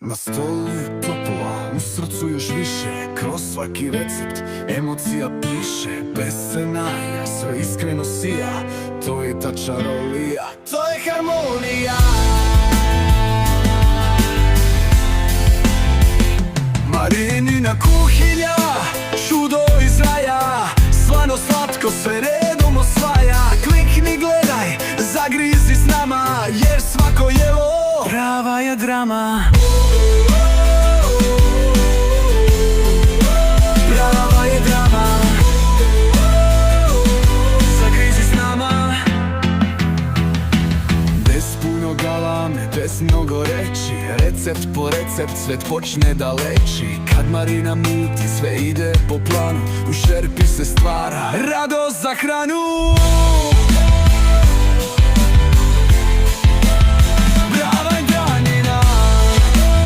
Na stolu je toplo, u srcu još više. Kroz svaki recept emocija piše. Bez scenarija, sve iskreno sija. To je ta čarolija, to je harmonija. Marinina kuhinja, čudo iz raja. Slano slatko sve redom osvaja. Klikni, gledaj, zagrizi s nama, jer svako jelo prava je drama. Prava je drama. Zagrizi s nama. Bez puno galame, bez mnogo reći. Recept po recept, svet počne da leči. Kad Marina muti, sve ide po planu. U šerpi se stvara radost za hranu.